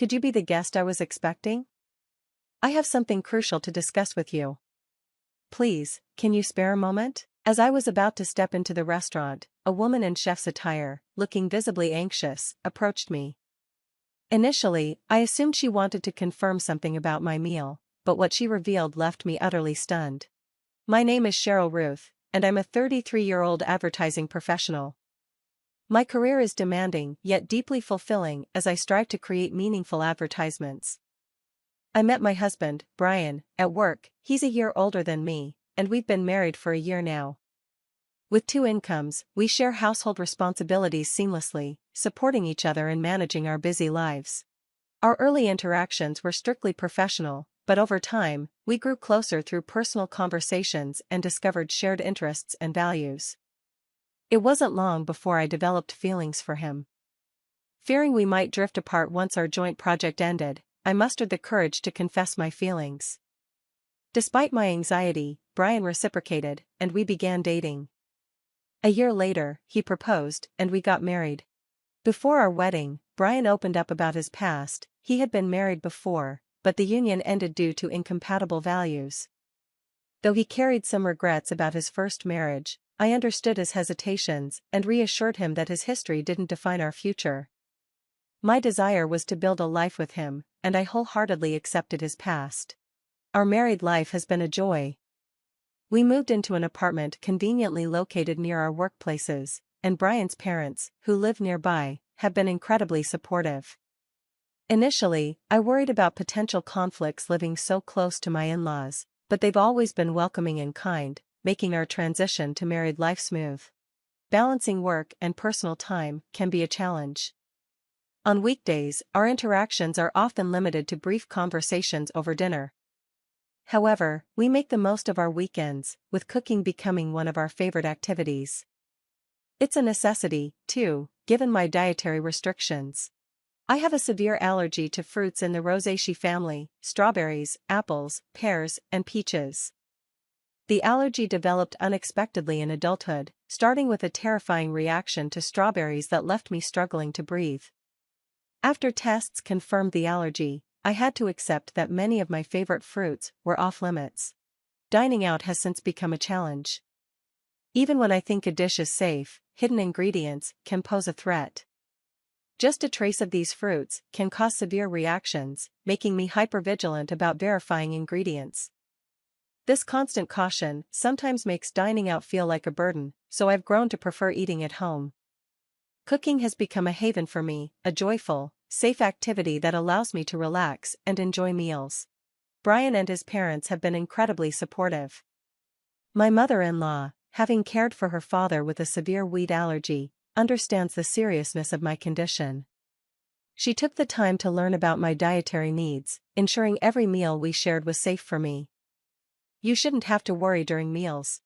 Could you be the guest I was expecting? I have something crucial to discuss with you. Please, can you spare a moment? As I was about to step into the restaurant, a woman in chef's attire, looking visibly anxious, approached me. Initially, I assumed she wanted to confirm something about my meal, but what she revealed left me utterly stunned. My name is Cheryl Ruth, and I'm a 33-year-old advertising professional. My career is demanding yet deeply fulfilling as I strive to create meaningful advertisements. I met my husband, Brian, at work. He's a year older than me, and we've been married for a year now. With 2 incomes, we share household responsibilities seamlessly, supporting each other and managing our busy lives. Our early interactions were strictly professional, but over time, we grew closer through personal conversations and discovered shared interests and values. It wasn't long before I developed feelings for him. Fearing we might drift apart once our joint project ended, I mustered the courage to confess my feelings. Despite my anxiety, Brian reciprocated, and we began dating. A year later, he proposed, and we got married. Before our wedding, Brian opened up about his past. He had been married before, but the union ended due to incompatible values. Though he carried some regrets about his first marriage, I understood his hesitations and reassured him that his history didn't define our future. My desire was to build a life with him, and I wholeheartedly accepted his past. Our married life has been a joy. We moved into an apartment conveniently located near our workplaces, and Brian's parents, who live nearby, have been incredibly supportive. Initially, I worried about potential conflicts living so close to my in-laws, but they've always been welcoming and kind, making our transition to married life smooth. Balancing work and personal time can be a challenge. On weekdays, our interactions are often limited to brief conversations over dinner. However, we make the most of our weekends, with cooking becoming one of our favorite activities. It's a necessity, too, given my dietary restrictions. I have a severe allergy to fruits in the Rosaceae family: strawberries, apples, pears, and peaches. The allergy developed unexpectedly in adulthood, starting with a terrifying reaction to strawberries that left me struggling to breathe. After tests confirmed the allergy, I had to accept that many of my favorite fruits were off-limits. Dining out has since become a challenge. Even when I think a dish is safe, hidden ingredients can pose a threat. Just a trace of these fruits can cause severe reactions, making me hypervigilant about verifying ingredients. This constant caution sometimes makes dining out feel like a burden, so I've grown to prefer eating at home. Cooking has become a haven for me, a joyful, safe activity that allows me to relax and enjoy meals. Brian and his parents have been incredibly supportive. My mother-in-law, having cared for her father with a severe wheat allergy, understands the seriousness of my condition. She took the time to learn about my dietary needs, ensuring every meal we shared was safe for me. "You shouldn't have to worry during meals.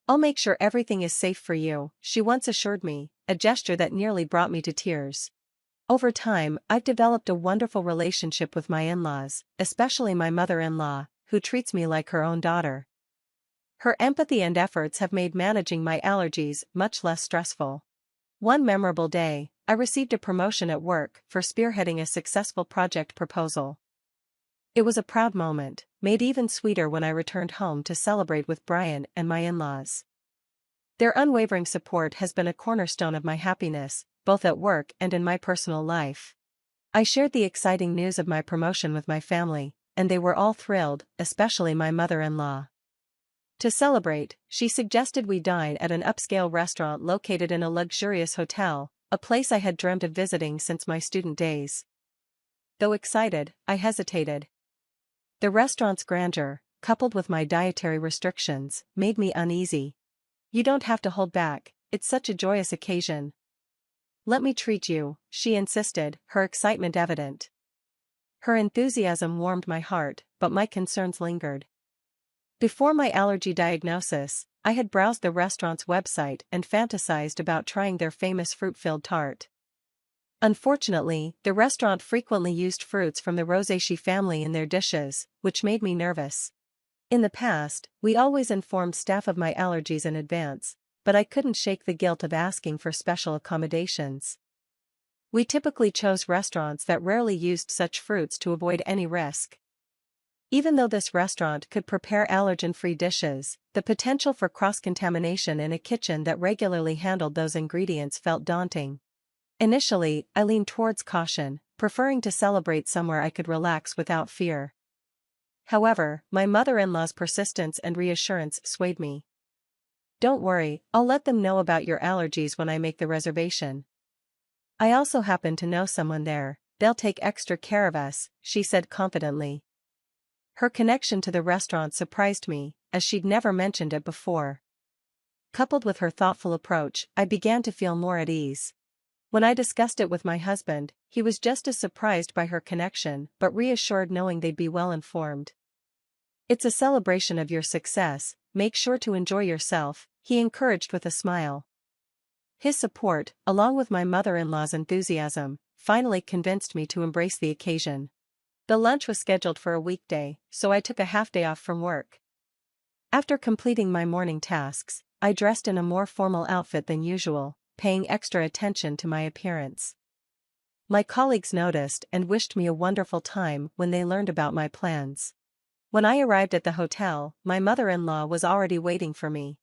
I'll make sure everything is safe for you," she once assured me, a gesture that nearly brought me to tears. Over time, I've developed a wonderful relationship with my in-laws, especially my mother-in-law, who treats me like her own daughter. Her empathy and efforts have made managing my allergies much less stressful. One memorable day, I received a promotion at work for spearheading a successful project proposal. It was a proud moment, made even sweeter when I returned home to celebrate with Brian and my in-laws. Their unwavering support has been a cornerstone of my happiness, both at work and in my personal life. I shared the exciting news of my promotion with my family, and they were all thrilled, especially my mother-in-law. To celebrate, she suggested we dine at an upscale restaurant located in a luxurious hotel, a place I had dreamed of visiting since my student days. Though excited, I hesitated. The restaurant's grandeur, coupled with my dietary restrictions, made me uneasy. "You don't have to hold back, it's such a joyous occasion. Let me treat you," she insisted, her excitement evident. Her enthusiasm warmed my heart, but my concerns lingered. Before my allergy diagnosis, I had browsed the restaurant's website and fantasized about trying their famous fruit-filled tart. Unfortunately, the restaurant frequently used fruits from the Rosaceae family in their dishes, which made me nervous. In the past, we always informed staff of my allergies in advance, but I couldn't shake the guilt of asking for special accommodations. We typically chose restaurants that rarely used such fruits to avoid any risk. Even though this restaurant could prepare allergen-free dishes, the potential for cross-contamination in a kitchen that regularly handled those ingredients felt daunting. Initially, I leaned towards caution, preferring to celebrate somewhere I could relax without fear. However, my mother-in-law's persistence and reassurance swayed me. "Don't worry, I'll let them know about your allergies when I make the reservation. I also happen to know someone there, they'll take extra care of us," she said confidently. Her connection to the restaurant surprised me, as she'd never mentioned it before. Coupled with her thoughtful approach, I began to feel more at ease. When I discussed it with my husband, he was just as surprised by her connection, but reassured knowing they'd be well informed. "It's a celebration of your success, make sure to enjoy yourself," he encouraged with a smile. His support, along with my mother-in-law's enthusiasm, finally convinced me to embrace the occasion. The lunch was scheduled for a weekday, so I took a half-day off from work. After completing my morning tasks, I dressed in a more formal outfit than usual, paying extra attention to my appearance. My colleagues noticed and wished me a wonderful time when they learned about my plans. When I arrived at the hotel, my mother-in-law was already waiting for me.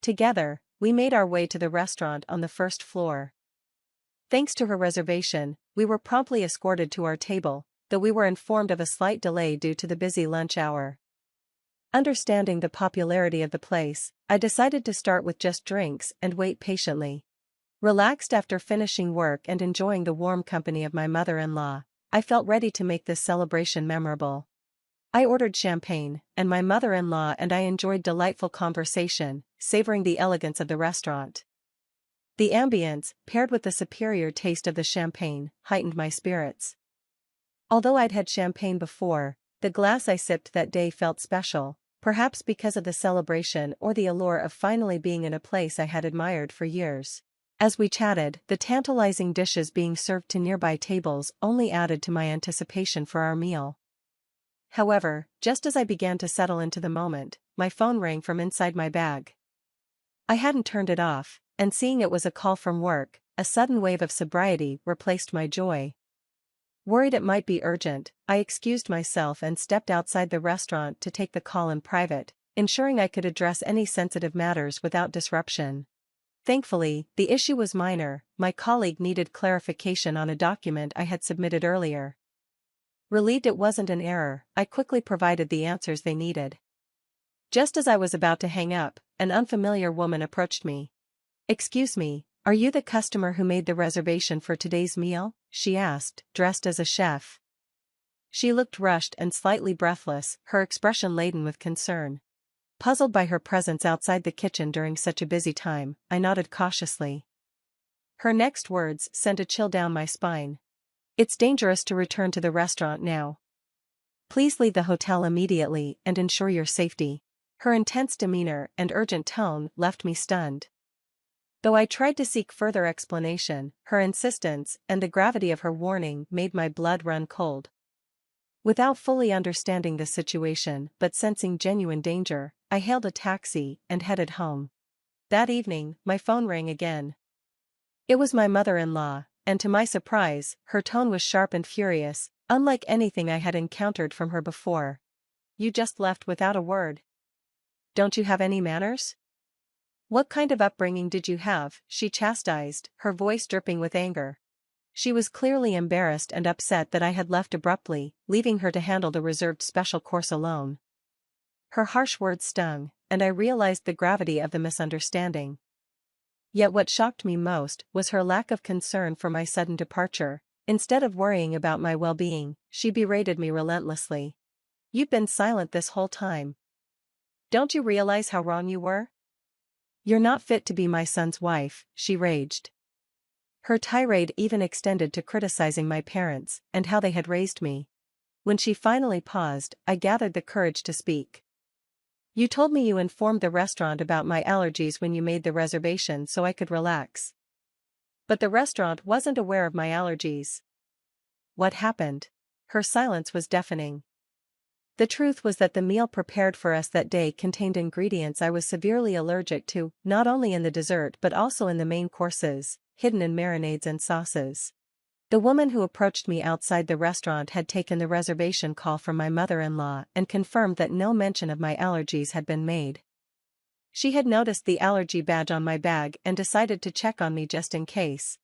Together, we made our way to the restaurant on the first floor. Thanks to her reservation, we were promptly escorted to our table, though we were informed of a slight delay due to the busy lunch hour. Understanding the popularity of the place, I decided to start with just drinks and wait patiently. Relaxed after finishing work and enjoying the warm company of my mother-in-law, I felt ready to make this celebration memorable. I ordered champagne, and my mother-in-law and I enjoyed delightful conversation, savoring the elegance of the restaurant. The ambience, paired with the superior taste of the champagne, heightened my spirits. Although I'd had champagne before, the glass I sipped that day felt special, perhaps because of the celebration or the allure of finally being in a place I had admired for years. As we chatted, the tantalizing dishes being served to nearby tables only added to my anticipation for our meal. However, just as I began to settle into the moment, my phone rang from inside my bag. I hadn't turned it off, and seeing it was a call from work, a sudden wave of sobriety replaced my joy. Worried it might be urgent, I excused myself and stepped outside the restaurant to take the call in private, ensuring I could address any sensitive matters without disruption. Thankfully, the issue was minor. My colleague needed clarification on a document I had submitted earlier. Relieved it wasn't an error, I quickly provided the answers they needed. Just as I was about to hang up, an unfamiliar woman approached me. "Excuse me, are you the customer who made the reservation for today's meal?" she asked, dressed as a chef. She looked rushed and slightly breathless, her expression laden with concern. Puzzled by her presence outside the kitchen during such a busy time, I nodded cautiously. Her next words sent a chill down my spine. "It's dangerous to return to the restaurant now. Please leave the hotel immediately and ensure your safety." Her intense demeanor and urgent tone left me stunned. Though I tried to seek further explanation, her insistence and the gravity of her warning made my blood run cold. Without fully understanding the situation but sensing genuine danger, I hailed a taxi and headed home. That evening, my phone rang again. It was my mother-in-law, and to my surprise, her tone was sharp and furious, unlike anything I had encountered from her before. "You just left without a word. Don't you have any manners? What kind of upbringing did you have?" she chastised, her voice dripping with anger. She was clearly embarrassed and upset that I had left abruptly, leaving her to handle the reserved special course alone. Her harsh words stung, and I realized the gravity of the misunderstanding. Yet what shocked me most was her lack of concern for my sudden departure. Instead of worrying about my well-being, she berated me relentlessly. "You've been silent this whole time. Don't you realize how wrong you were? You're not fit to be my son's wife," she raged. Her tirade even extended to criticizing my parents and how they had raised me. When she finally paused, I gathered the courage to speak. "You told me you informed the restaurant about my allergies when you made the reservation so I could relax. But the restaurant wasn't aware of my allergies. What happened?" Her silence was deafening. The truth was that the meal prepared for us that day contained ingredients I was severely allergic to, not only in the dessert but also in the main courses, hidden in marinades and sauces. The woman who approached me outside the restaurant had taken the reservation call from my mother-in-law and confirmed that no mention of my allergies had been made. She had noticed the allergy badge on my bag and decided to check on me just in case.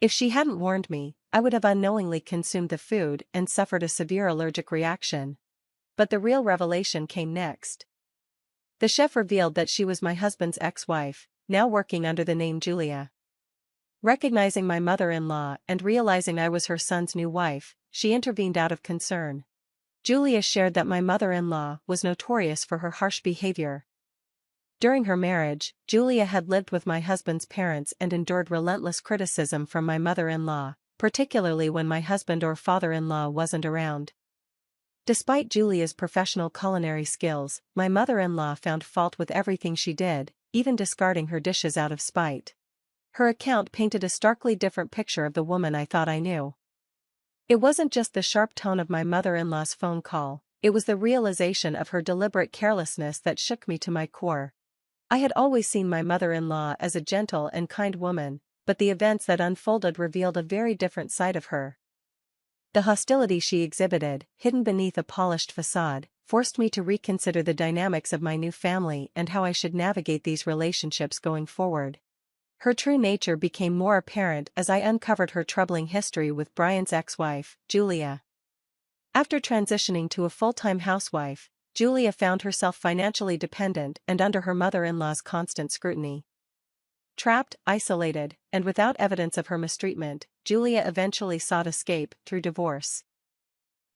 If she hadn't warned me, I would have unknowingly consumed the food and suffered a severe allergic reaction. But the real revelation came next. The chef revealed that she was my husband's ex-wife, now working under the name Julia. Recognizing my mother-in-law and realizing I was her son's new wife, she intervened out of concern. Julia shared that my mother-in-law was notorious for her harsh behavior. During her marriage, Julia had lived with my husband's parents and endured relentless criticism from my mother-in-law, particularly when my husband or father-in-law wasn't around. Despite Julia's professional culinary skills, my mother-in-law found fault with everything she did, even discarding her dishes out of spite. Her account painted a starkly different picture of the woman I thought I knew. It wasn't just the sharp tone of my mother-in-law's phone call, it was the realization of her deliberate carelessness that shook me to my core. I had always seen my mother-in-law as a gentle and kind woman, but the events that unfolded revealed a very different side of her. The hostility she exhibited, hidden beneath a polished facade, forced me to reconsider the dynamics of my new family and how I should navigate these relationships going forward. Her true nature became more apparent as I uncovered her troubling history with Brian's ex-wife, Julia. After transitioning to a full-time housewife, Julia found herself financially dependent and under her mother-in-law's constant scrutiny. Trapped, isolated, and without evidence of her mistreatment, Julia eventually sought escape through divorce.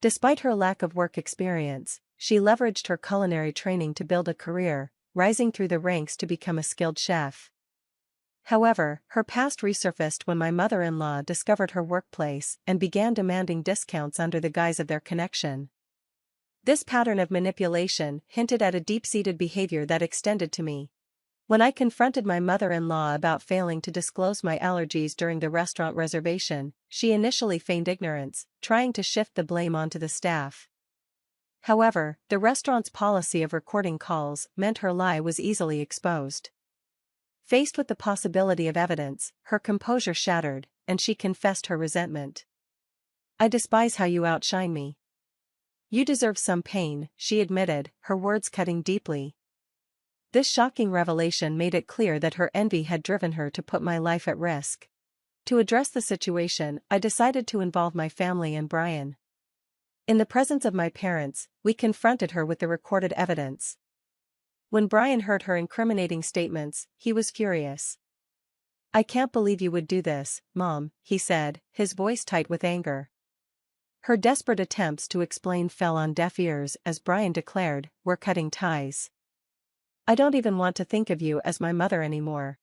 Despite her lack of work experience, she leveraged her culinary training to build a career, rising through the ranks to become a skilled chef. However, her past resurfaced when my mother-in-law discovered her workplace and began demanding discounts under the guise of their connection. This pattern of manipulation hinted at a deep-seated behavior that extended to me. When I confronted my mother-in-law about failing to disclose my allergies during the restaurant reservation, she initially feigned ignorance, trying to shift the blame onto the staff. However, the restaurant's policy of recording calls meant her lie was easily exposed. Faced with the possibility of evidence, her composure shattered, and she confessed her resentment. "I despise how you outshine me. You deserve some pain," she admitted, her words cutting deeply. This shocking revelation made it clear that her envy had driven her to put my life at risk. To address the situation, I decided to involve my family and Brian. In the presence of my parents, we confronted her with the recorded evidence. When Brian heard her incriminating statements, he was furious. "I can't believe you would do this, Mom," he said, his voice tight with anger. Her desperate attempts to explain fell on deaf ears as Brian declared, "We're cutting ties. I don't even want to think of you as my mother anymore."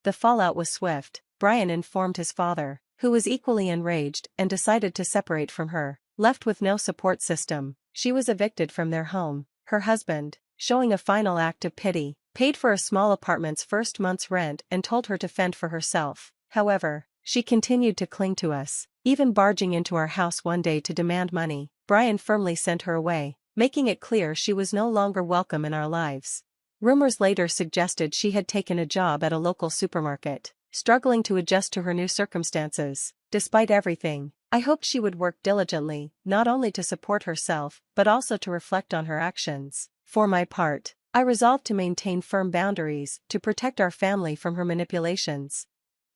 The fallout was swift. Brian informed his father, who was equally enraged and decided to separate from her. Left with no support system, she was evicted from their home. Her husband, showing a final act of pity, paid for a small apartment's first month's rent and told her to fend for herself. However, she continued to cling to us, even barging into our house one day to demand money. Brian firmly sent her away, making it clear she was no longer welcome in our lives. Rumors later suggested she had taken a job at a local supermarket, struggling to adjust to her new circumstances. Despite everything, I hoped she would work diligently, not only to support herself, but also to reflect on her actions. For my part, I resolved to maintain firm boundaries to protect our family from her manipulations.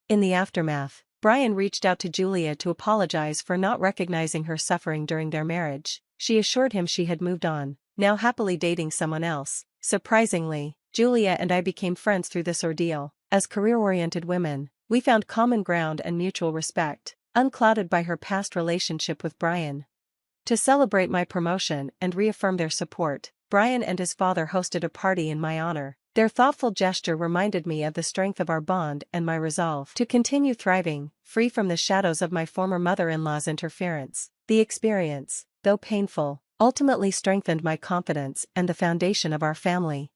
In the aftermath, Brian reached out to Julia to apologize for not recognizing her suffering during their marriage. She assured him she had moved on, now happily dating someone else. Surprisingly, Julia and I became friends through this ordeal. As career-oriented women, we found common ground and mutual respect, unclouded by her past relationship with Brian. To celebrate my promotion and reaffirm their support, Brian and his father hosted a party in my honor. Their thoughtful gesture reminded me of the strength of our bond and my resolve to continue thriving, free from the shadows of my former mother-in-law's interference. The experience, though painful, ultimately strengthened my confidence and the foundation of our family.